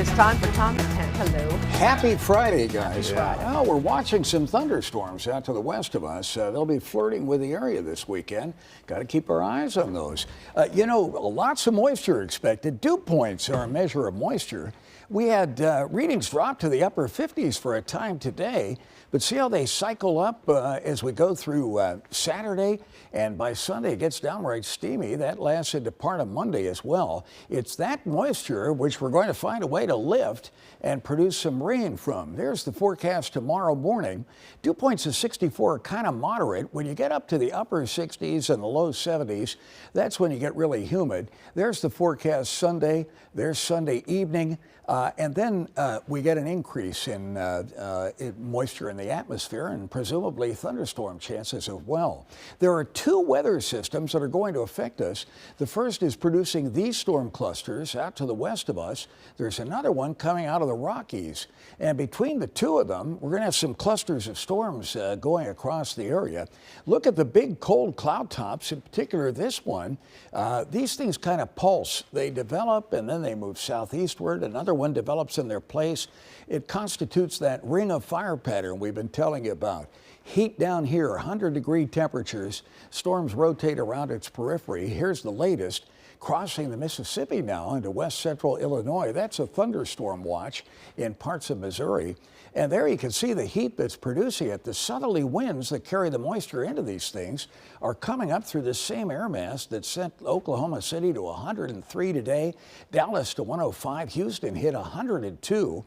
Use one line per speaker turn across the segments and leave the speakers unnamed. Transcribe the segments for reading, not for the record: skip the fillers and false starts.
it's time for Tom the Tank. Hello.
Happy Friday, guys.
Happy Friday.
Well, we're watching some thunderstorms out to the west of us. They'll be flirting with the area this weekend. Got to keep our eyes on those. Lots of moisture expected. Dew points are a measure of moisture. We had readings drop to the upper 50s for a time today, but see how they cycle up as we go through Saturday, and by Sunday it gets downright steamy. That lasts into part of Monday as well. It's that moisture which we're going to find a way to lift and produce some rain from. There's the forecast tomorrow morning. Dew points of 64 are kind of moderate. When you get up to the upper 60s and the low 70s, that's when you get really humid. There's the forecast Sunday. There's Sunday evening. And then we get an increase in moisture in the atmosphere and presumably thunderstorm chances as well. There are two weather systems that are going to affect us. The first is producing these storm clusters out to the west of us. There's another one coming out of the Rockies. And between the two of them, we're going to have some clusters of storms going across the area. Look at the big cold cloud tops, in particular this one. These things kind of pulse. They develop and then they move southeastward. Another one develops in their place. It constitutes that ring of fire pattern we've been telling you about. Heat down here, 100-degree temperatures. Storms rotate around its periphery. Here's the latest. Crossing the Mississippi now into west central Illinois. That's a thunderstorm watch in parts of Missouri. And there you can see the heat that's producing it. The southerly winds that carry the moisture into these things are coming up through the same air mass that sent Oklahoma City to 103 today, Dallas to 105, Houston hit 102.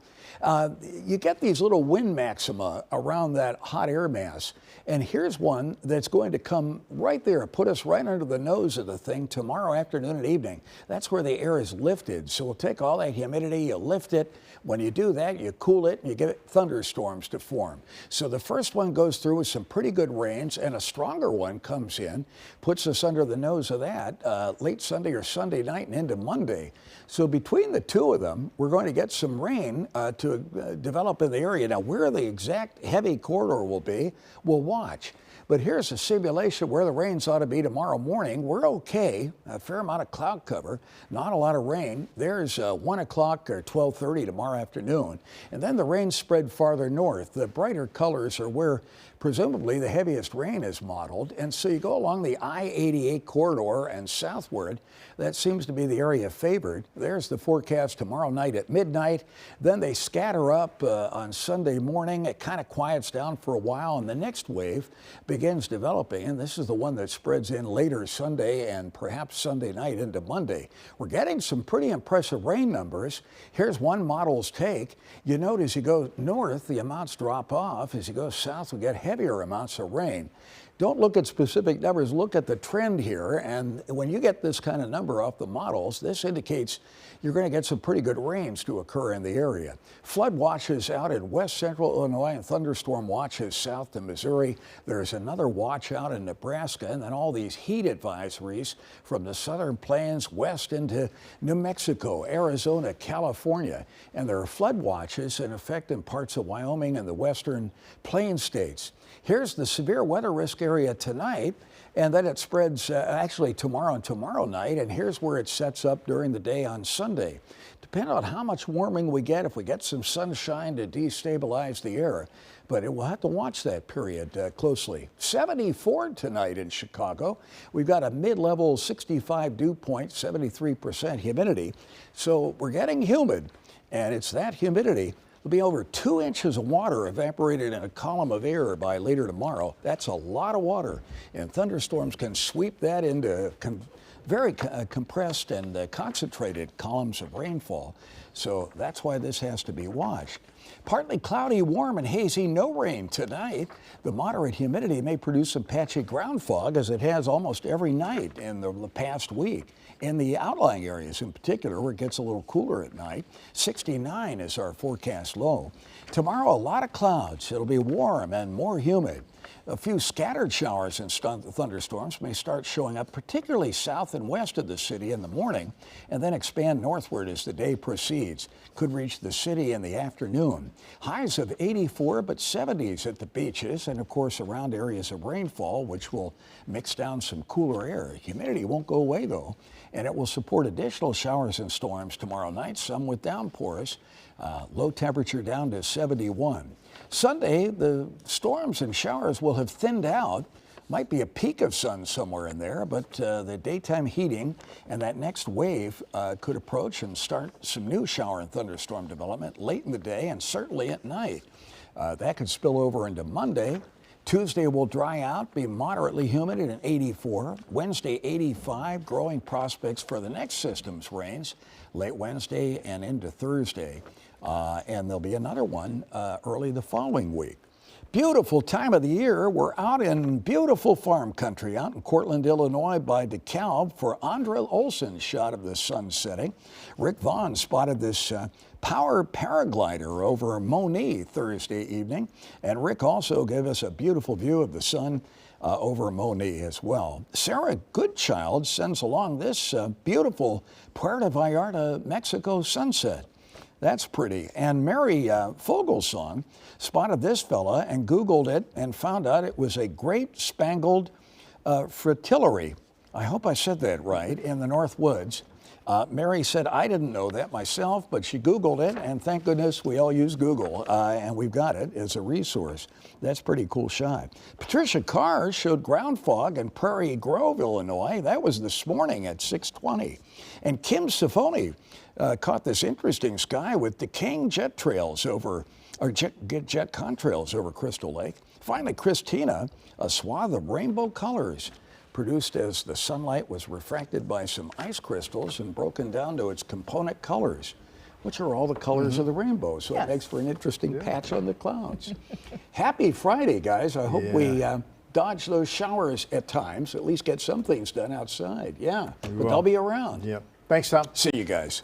You get these little wind maxima around that hot air mass. And here's one that's going to come right there, put us right under the nose of the thing tomorrow afternoon and evening. That's where the air is lifted. So we'll take all that humidity, you lift it. When you do that, you cool it and you get thunderstorms to form. So the first one goes through with some pretty good rains, and a stronger one comes in, puts us under the nose of that late Sunday or Sunday night and into Monday. So between the two of them, we're going to get some rain to develop in the area. Now, where the exact heavy corridor will be, we'll watch. But here's a simulation where the rains ought to be tomorrow morning. We're okay, a fair amount of cloud cover, not a lot of rain. There's 1 o'clock or 12:30 tomorrow afternoon. And then the rain spread farther north. The brighter colors are where presumably the heaviest rain is modeled. And so you go along the I-88 corridor and southward. That seems to be the area favored. There's the forecast tomorrow night at midnight. Then they scatter up on Sunday morning. It kind of quiets down for a while, and the next wave begins developing. And this is the one that spreads in later Sunday and perhaps Sunday night into Monday. We're getting some pretty impressive rain numbers. Here's one model's take. You note as you go north, the amounts drop off. As you go south, we get heavier amounts of rain. Don't look at specific numbers, look at the trend here. And when you get this kind of number off the models, this indicates you're going to get some pretty good rains to occur in the area. Flood watches out in west central Illinois and thunderstorm watches south to Missouri. There's another watch out in Nebraska, and then all these heat advisories from the southern plains west into New Mexico, Arizona, California. And there are flood watches in effect in parts of Wyoming and the western plain states. Here's the severe weather risk area tonight, and then it spreads actually tomorrow and tomorrow night, and here's where it sets up during the day on Sunday. Depending on how much warming we get, if we get some sunshine to destabilize the air, but we'll have to watch that period closely. 74 tonight in Chicago. We've got a mid-level 65 dew point, 73% humidity, so we're getting humid, and it's that humidity. There'll be over 2 inches of water evaporated in a column of air by later tomorrow. That's a lot of water, and thunderstorms can sweep that into very compressed and concentrated columns of rainfall. So that's why this has to be watched. Partly cloudy, warm, and hazy, no rain tonight. The moderate humidity may produce some patchy ground fog, as it has almost every night in the past week. In the outlying areas in particular, where it gets a little cooler at night, 69 is our forecast low. Tomorrow, a lot of clouds. It'll be warm and more humid. A few scattered showers and thunderstorms may start showing up, particularly south and west of the city in the morning, and then expand northward as the day proceeds. Could reach the city in the afternoon. Highs of 84, but 70s at the beaches, and of course around areas of rainfall, which will mix down some cooler air. Humidity won't go away though, and it will support additional showers and storms tomorrow night, some with downpours. Low temperature down to 71. Sunday, the storms and showers will have thinned out. Might be a peak of sun somewhere in there, but the daytime heating and that next wave could approach and start some new shower and thunderstorm development late in the day and certainly at night. That could spill over into Monday. Tuesday will dry out, be moderately humid at an 84. Wednesday, 85. Growing prospects for the next system's rains late Wednesday and into Thursday. And there'll be another one early the following week. Beautiful time of the year. We're out in beautiful farm country out in Cortland, Illinois by DeKalb for Andra Olson's shot of the sun setting. Rick Vaughn spotted this power paraglider over Moni Thursday evening. And Rick also gave us a beautiful view of the sun over Moni as well. Sarah Goodchild sends along this beautiful Puerto Vallarta, Mexico sunset. That's pretty. And Mary Fogelsong spotted this fella and Googled it and found out it was a great spangled fritillary. I hope I said that right, in the North Woods. Mary said, I didn't know that myself, but she Googled it, and thank goodness we all use Google, and we've got it as a resource. That's a pretty cool shot. Patricia Carr showed ground fog in Prairie Grove, Illinois. That was this morning at 6:20. And Kim Sifoni caught this interesting sky with decaying jet trails over, or jet contrails over Crystal Lake. Finally, Christina, a swath of rainbow colors produced as the sunlight was refracted by some ice crystals and broken down to its component colors, which are all the colors of the rainbow. So it makes for an interesting patch on the clouds. Happy Friday, guys. I hope we dodge those showers at times, at least get some things done outside. But they'll be around.
Thanks, Tom.
See you guys.